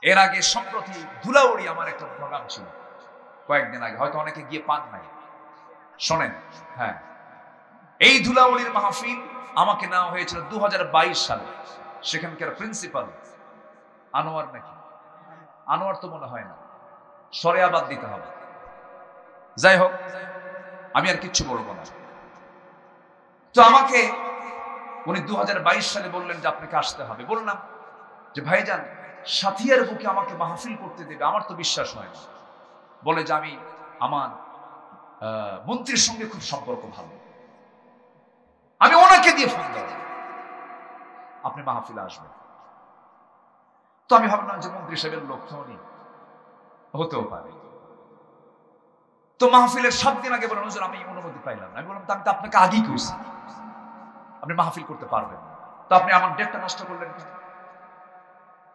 এর আগে সম্প্রতি ধুলাউড়ি আমার একটা প্রোগ্রাম ছিল কয়েকদিন আগে, হয়তো অনেকে গিয়ে পান নাই, শোনেন। হ্যাঁ, এই ধুলাউড়ির মাহফিল আমাকে নেওয়া হয়েছিল 2022 সালে। সেখানকার প্রিন্সিপাল আনোয়ার, নাকি আনোয়ার তো মনে হয় না, সরেয়াবাদ দিতে হবে। যাই হোক, আমি আর কিচ্ছু বলবো না। তো আমাকে উনি 2022 সালে বললেন যে আপনাকে আসতে হবে। বললাম যে ভাইজান, সাথিয়ার বুকে আমাকে মাহফিল করতে দেবে, আমার তো বিশ্বাস হয় না। বলে যে আমি আমার মন্ত্রীর সঙ্গে খুব সম্পর্ক ভালো, আমি ওনাকে দিয়ে ফোন দেব, আপনি মাহফিলে আসবেন। তো আমি ভাবলাম যে মন্ত্রী সাহেবের লোক তো উনি, হতেও পারে। তো মাহফিলের 7 দিন আগে বলেন হুজুর আমি অনুমতি পাইলাম না। আমি বললাম আমি তো আপনাকে আগেই কইছি আপনি মাহফিল করতে পারবেন না, তো আপনি আমার ডেটটা নষ্ট করলেন কেন?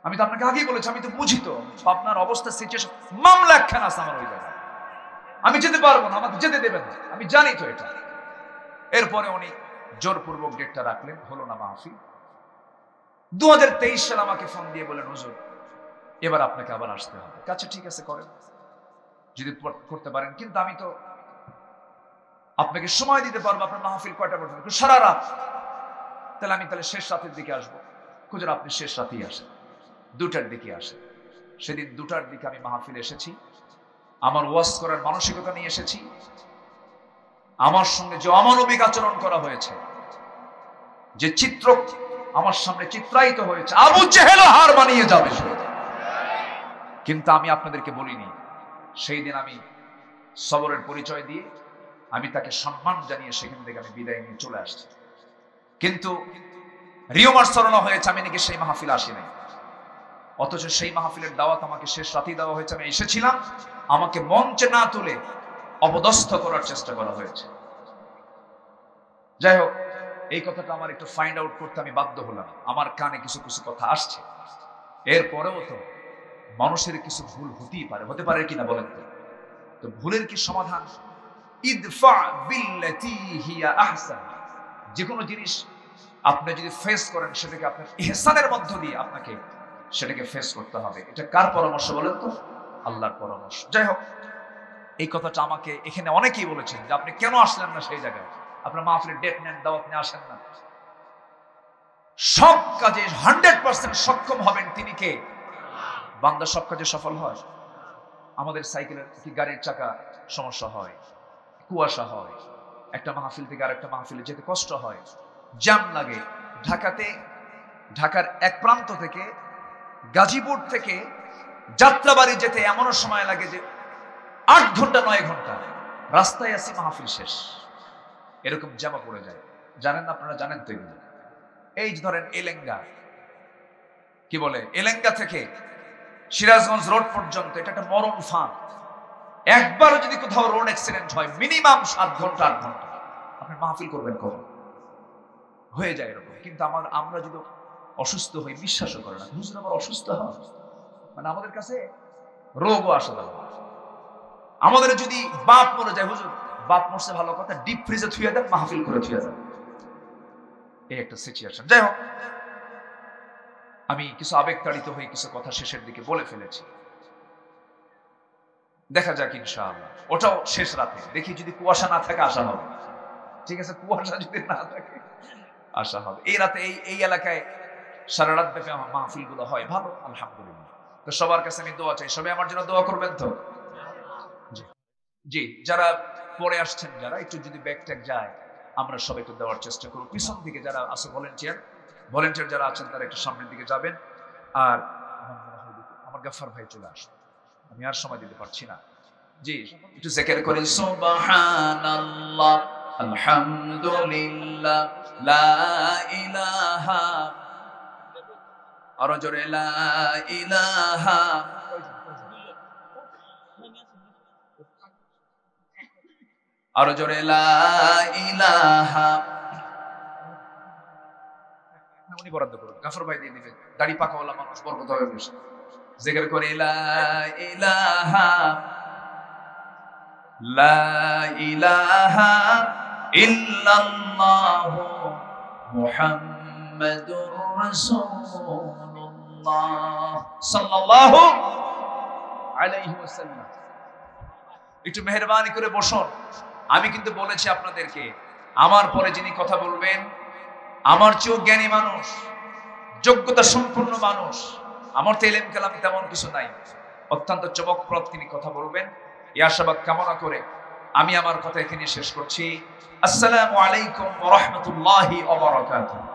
আমি তো আপনাকে আগেই বলেছি, আমি তো বুঝি তো আপনার অবস্থা, সিচুয়েশন, মামলা একখানা আছে আমার ওই জায়গায়, আমি যেতে পারবো না, আমাকে যেতে দেবেন না, আমি জানি তো এটা। এরপরে উনি জোরপূর্বক ডেটটা রাখলেন, হলো না মাহফিল। 2023 সালে আমাকে ফোন দিয়ে বলেন হুজুর এবার আপনাকে আবার আসতে হবে। আচ্ছা ঠিক আছে, করেন যদি করতে পারেন, কিন্তু আমি তো আপনাকে সময় দিতে পারবো, আপনার মাহফিল কয়টা পর্যন্ত? সারা রাত। তাহলে আমি শেষ রাতের দিকে আসবো। হুজুর আপনি শেষ রাতেই আসেন, 2টার দিকে আসেন। সেদিন 2টার দিকে আমি মাহফিল এসেছি, আমার ওয়াজ করার মানসিকতা নিয়ে এসেছি। আমার সঙ্গে যে অমানবিক আচরণ করা হয়েছে, যে চিত্র আমার সামনে চিত্রায়িত হয়েছে, আবু জেহেল হার মানিয়ে যাবে, কিন্তু আমি আপনাদেরকে বলিনি। সেই দিন আমি সবরের পরিচয় দিয়ে আমি তাকে সম্মান জানিয়ে সেখান থেকে আমি বিদায় নিয়ে চলে আসছি। কিন্তু রিওমার সরানো হয়েছে আমি নাকি সেই মাহফিল আসি নাই, অথচ সেই মাহফিলের দাওয়াত আমাকে শেষ রাতেই দেওয়া হয়েছে। আমি এসেছিলাম, আমাকে মঞ্চে না তুলে অপদস্থ করার চেষ্টা করা হয়েছে। যাই হোক, এই কথাটা আমার একটু ফাইন্ড আউট করতে আমি বাধ্য হলাম। আমার কানে কিছু কিছু কথা আসছে, এরপরেও তো মানুষের কিছু ভুল হতেই পারে, হতে পারে কিনা বলেন তো? তো ভুলের কি সমাধান? ইদফা বিল্লাতি হিয়া আহসান। যে কোনো জিনিস আপনি যদি ফেস করেন, সেটাকে আপনার ইহসানের মধ্য দিয়ে আপনাকে সেটাকে ফেস করতে হবে। এটা কার পরামর্শ বলেন তো? আল্লাহর পরামর্শ। যাই হোক, এই কথাটা আমাকে এখানে অনেকেই বলেছেন যে আপনি কেন আসলেন না সেই জায়গায়, আপনার মাহফিলের ডেট নেন, দাওয়াত নিয়ে আসেন না। সব কাজে 100% সক্ষম হবেন তিনি কে? বান্দা সব কাজে সফল হয়। আমাদের সাইকেলের কি গাড়ির চাকা সমস্যা হয়, কুয়াশা হয়, একটা মাহফিল থেকে আরেকটা মাহফিলে যেতে কষ্ট হয়, জ্যাম লাগে। ঢাকার এক প্রান্ত থেকে গাজীপুর থেকে যাত্রাবাড়ি যেতে এমনও সময় লাগে যে 8 ঘন্টা 9 ঘন্টা রাস্তায় আসি, মাহফিল শেষ, এরকম জ্যামা পড়ে যায়। জানেন না আপনারা? জানেন তো এগুলো। এই যে ধরেন এলেঙ্গা, কি বলে, এলেঙ্গা থেকে সিরাজগঞ্জ রোড পর্যন্ত এটা একটা মরণ ফাঁদ। একবারও যদি কোথাও রোড অ্যাক্সিডেন্ট হয় মিনিমাম 7 ঘন্টা 8 ঘন্টা, আপনি মাহফিল করবেন কখন? হয়ে যায় এরকম। কিন্তু আমরা যদি অসুস্থ হই, বিশ্বাসও করে না হুজুর আবার অসুস্থ হয়, মানে আমাদের কাছে রোগও আসে না। আমাদের যদি বাপ মরে যায়, হুজুর বাপ মরছে ভালো কথা, ডিপ ফ্রিজে থুয়ে দেন, মাহফিল করে থুয়ে দেন, এই একটা সিচুয়েশন। যাই হোক, আমি কিছু আবেগতাড়িত হয়ে কিছু কথা শেষের দিকে বলে ফেলেছি। দেখা যাক ইনশাআল্লাহ, ওটাও শেষ রাতে দেখি, যদি কুয়াশা না থাকে আসা হবে। ঠিক আছে, কুয়াশা যদি না থাকে আসা হবে। এই রাতে এই এলাকায় সারা রাত ব্যাপী আমার মাহফিল গুলো হয় ভালো, আলহামদুলিল্লাহ। তো সবার কাছে আমি দোয়া চাই, সবাই আমার জন্য দোয়া করবেন তো? জি, যারা পরে আসছেন, যারা একটু যদি ব্যাক ট্যাগ যায়, আমরা সবাই একটু দেওয়ার চেষ্টা করব। পিছন দিকে যারা আছে ভলেন্টিয়ার যারা আছেন, তারা একটু সামনের দিকে যাবেন। আর আমার গাফফার ভাই চলে আসবে, আমি আর সময় দিতে পারছি না। জি, একটু জিকির করি, সুবহানাল্লাহ, আলহামদুলিল্লাহ, লা ইলাহা, আরো জোরে, লা ইলাহা, আরো জোরে, লা ইলাহা। উনি বরাদ্দ করুন, গাফর ভাই দিয়ে দিবে, দাড়ি পাকাওয়ালা মানুষ, বরকত হবে বেশি। জিকির করি, লা ইলাহা, লা ইলাহা ইল্লাল্লাহু মুহাম্মাদুর রাসূলুল্লাহ। রাসূলুল্লাহ সাল্লাল্লাহু আলাইহি ওয়াসাল্লাম। একটু মেহেরবানি করে বসুন। আমি কিন্তু বলেছি আপনাদেরকে, আমার পরে যিনি কথা বলবেন আমার চেয়েও জ্ঞানী মানুষ, যোগ্যতা সম্পন্ন মানুষ। আমার তো ইলম কালাম তেমন কিছু নাই, অত্যন্ত চমকপ্রদ তিনি কথা বলবেন। এই আশাবাদ কামনা করে আমি আমার কথা এখানে শেষ করছি। আসসালামু আলাইকুম ওয়া রাহমাতুল্লাহি ওয়া বারাকাতুহু।